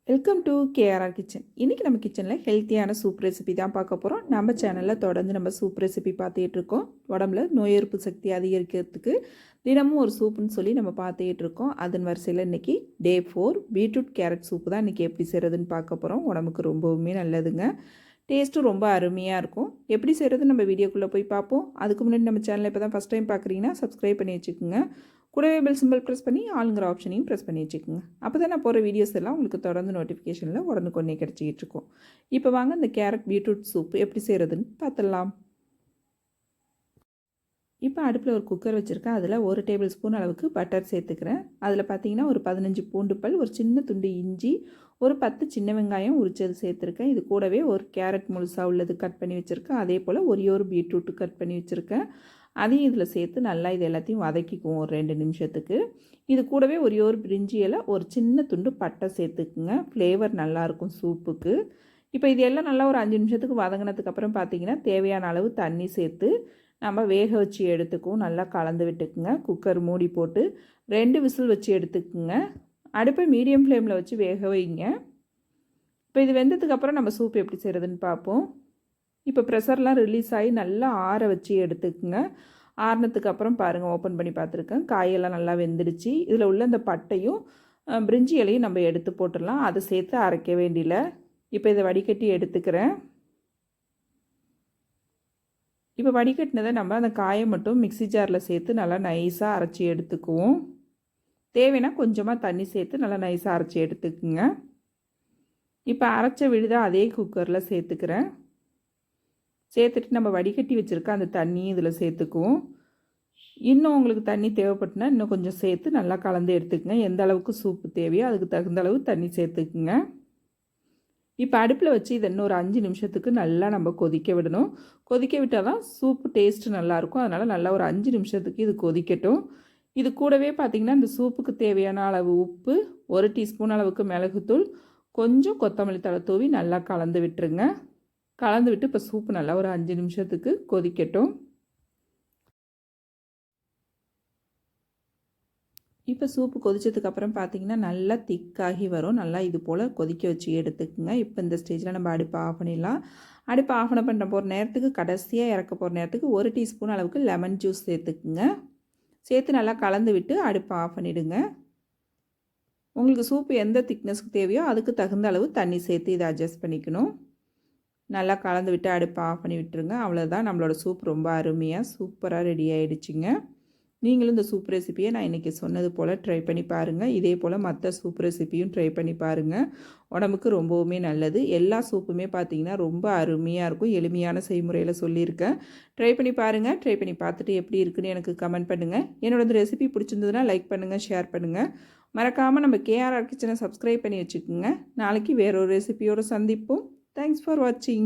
Welcome to KRR kitchen. இன்றைக்கி நம்ம கிச்சனில் ஹெல்த்தியான சூப் ரெசிபி தான் பார்க்க போகிறோம். நம்ம சேனலில் தொடர்ந்து நம்ம சூப் ரெசிபி பார்த்துட்ருக்கோம். உடம்புல நோய் எதிர்ப்பு சக்தி அதிகரிக்கிறதுக்கு தினமும் ஒரு சூப்புன்னு சொல்லி நம்ம பார்த்துட்ருக்கோம். அதன் வரிசையில் இன்றைக்கி டே 4 பீட்ரூட் கேரட் சூப்பு தான் இன்றைக்கி எப்படி செய்கிறதுன்னு பார்க்க போகிறோம். உடம்புக்கு ரொம்பவுமே நல்லதுங்க. டேஸ்ட்டும் ரொம்ப அருமையாக இருக்கும். எப்படி செய்கிறது நம்ம வீடியோக்குள்ளே போய் பார்ப்போம். அதுக்கு முன்னாடி நம்ம சேனலை இப்போ தான் ஃபஸ்ட் டைம் பார்க்குறீங்கன்னா சப்ஸ்கிரைப் பண்ணி வச்சுக்கோங்க. கூடவே பெல் சிம்பிள் ப்ரெஸ் பண்ணி ஆளுங்கிற ஆப்ஷனையும் ப்ரெஸ் பண்ணி வச்சுக்கோங்க. அப்போ தான் நான் போகிற வீடியோஸ் எல்லாம் உங்களுக்கு தொடர்ந்து நோட்டிஃபிகேஷனில் உடனுக்குடனே கிடச்சிக்கிட்டு இருக்கும். இப்போ வாங்க இந்த கேரட் பீட்ரூட் சூப் எப்படி செய்கிறதுன்னு பார்த்துடலாம். இப்போ அடுப்பில் ஒரு குக்கர் வச்சுருக்கேன். அதில் 1 டேபிள் ஸ்பூன் அளவுக்கு பட்டர் சேர்த்துக்கிறேன். அதில் பார்த்தீங்கன்னா ஒரு 15 பூண்டு பல், ஒரு சின்ன துண்டு இஞ்சி, ஒரு 10 சின்ன வெங்காயம் உரிச்சது சேர்த்துருக்கேன். இது கூடவே ஒரு கேரட் முழுசாக உள்ளது கட் பண்ணி வச்சுருக்கேன். அதே போல் ஒரு பீட்ரூட்டு கட் பண்ணி வச்சுருக்கேன். அதையும் இதில் சேர்த்து நல்லா இது எல்லாத்தையும் வதக்கிக்குவோம் ஒரு 2 நிமிஷத்துக்கு. இது கூடவே ஒரு பிரிஞ்சி இலை, ஒரு சின்ன துண்டு பட்டை சேர்த்துக்குங்க. ஃப்ளேவர் நல்லாயிருக்கும் சூப்புக்கு. இப்போ இது எல்லாம் நல்லா ஒரு 5 நிமிஷத்துக்கு வதங்கினதுக்கப்புறம் பார்த்தீங்கன்னா தேவையான அளவு தண்ணி சேர்த்து நம்ம வேக வச்சு எடுத்துக்குவோம். நல்லா கலந்து விட்டுக்குங்க. குக்கர் மூடி போட்டு 2 விசில் வச்சு எடுத்துக்குங்க. அடுப்பை மீடியம் ஃப்ளேமில் வச்சு வேக வைங்க. இப்போ இது வெந்ததுக்கப்புறம் நம்ம சூப் எப்படி செய்கிறதுன்னு பார்ப்போம். இப்போ ப்ரெஷர்லாம் ரிலீஸ் ஆகி நல்லா ஆற வச்சு எடுத்துக்குங்க. ஆறினதுக்கு அப்புறம் பாருங்கள், ஓப்பன் பண்ணி பார்த்துருக்கேன். காயெல்லாம் நல்லா வெந்துடுச்சு. இதில் உள்ள இந்த பட்டையும் பிரிஞ்சி இலையும் நம்ம எடுத்து போட்டுடலாம். அதை சேர்த்து அரைக்க வேண்டியில. இப்போ இதை வடிகட்டி எடுத்துக்கிறேன். இப்போ வடிகட்டினதை நம்ம அந்த காயை மட்டும் மிக்சி ஜாரில் சேர்த்து நல்லா நைஸாக அரைச்சி எடுத்துக்குவோம். தேவைன்னா கொஞ்சமாக தண்ணி சேர்த்து நல்லா நைஸாக அரைச்சி எடுத்துக்குங்க. இப்போ அரைச்ச விழுத அதே குக்கரில் சேர்த்துக்கிறேன். சேர்த்துட்டு நம்ம வடிகட்டி வச்சுருக்க அந்த தண்ணியும் இதில் சேர்த்துக்குவோம். இன்னும் உங்களுக்கு தண்ணி தேவைப்பட்டுனா இன்னும் கொஞ்சம் சேர்த்து நல்லா கலந்து எடுத்துக்கங்க. எந்த அளவுக்கு சூப்பு தேவையோ அதுக்கு தகுந்த அளவு தண்ணி சேர்த்துக்குங்க. இப்போ அடுப்பில் வச்சு இதை இன்னும் ஒரு 5 நிமிஷத்துக்கு நல்லா நம்ம கொதிக்க விடணும். கொதிக்க விட்டால் தான் சூப்பு டேஸ்ட்டு நல்லாயிருக்கும். அதனால் நல்லா ஒரு 5 நிமிஷத்துக்கு இது கொதிக்கட்டும். இது கூடவே பார்த்திங்கன்னா இந்த சூப்புக்கு தேவையான அளவு உப்பு, 1 டீஸ்பூன் அளவுக்கு மிளகுத்தூள், கொஞ்சம் கொத்தமல்லி தழை தூவி நல்லா கலந்து விட்டுருங்க. கலந்து விட்டு இப்போ சூப்பு நல்லா ஒரு 5 நிமிஷத்துக்கு கொதிக்கட்டும். இப்போ சூப்பு கொதிச்சதுக்கப்புறம் பார்த்தீங்கன்னா நல்லா திக்காகி வரும். நல்லா இது போல் கொதிக்க வச்சு எடுத்துக்குங்க. இப்போ இந்த ஸ்டேஜில் நம்ம அடுப்பை ஆஃப் பண்ணிடலாம். அடுப்பை ஆஃப் பண்ண போகிற நேரத்துக்கு, கடைசியாக இறக்க போகிற நேரத்துக்கு 1 டீஸ்பூன் அளவுக்கு லெமன் ஜூஸ் சேர்த்துக்குங்க. சேர்த்து நல்லா கலந்து விட்டு அடுப்பை ஆஃப் பண்ணிவிடுங்க. உங்களுக்கு சூப்பு எந்த திக்னஸ்க்கு தேவையோ அதுக்கு தகுந்த அளவு தண்ணி சேர்த்து இதை அட்ஜஸ்ட் பண்ணிக்கணும். நல்லா கலந்து விட்டு அடுப்பை ஆஃப் பண்ணி விட்டுருங்க. அவ்வளோதான், நம்மளோட சூப் ரொம்ப அருமையாக சூப்பராக ரெடி ஆகிடுச்சிங்க. நீங்களும் இந்த சூப் ரெசிப்பியை நான் இன்றைக்கி சொன்னது போல் ட்ரை பண்ணி பாருங்கள். இதே போல் மற்ற சூப் ரெசிப்பியும் ட்ரை பண்ணி பாருங்கள். உடம்புக்கு ரொம்பவுமே நல்லது. எல்லா சூப்புமே பார்த்திங்கன்னா ரொம்ப அருமையாக இருக்கும். எளிமையான செய்முறையில் சொல்லியிருக்கேன். ட்ரை பண்ணி பாருங்கள். ட்ரை பண்ணி பார்த்துட்டு எப்படி இருக்குன்னு எனக்கு கமெண்ட் பண்ணுங்கள். என்னோட இந்த ரெசிபி பிடிச்சிருந்ததுன்னா லைக் பண்ணுங்கள், ஷேர் பண்ணுங்கள். மறக்காமல் நம்ம கேஆர்ஆர் கிச்சனை சப்ஸ்கிரைப் பண்ணி வச்சுக்கோங்க. நாளைக்கு வேறொரு ரெசிபியோடு சந்திப்போம். Thanks for watching.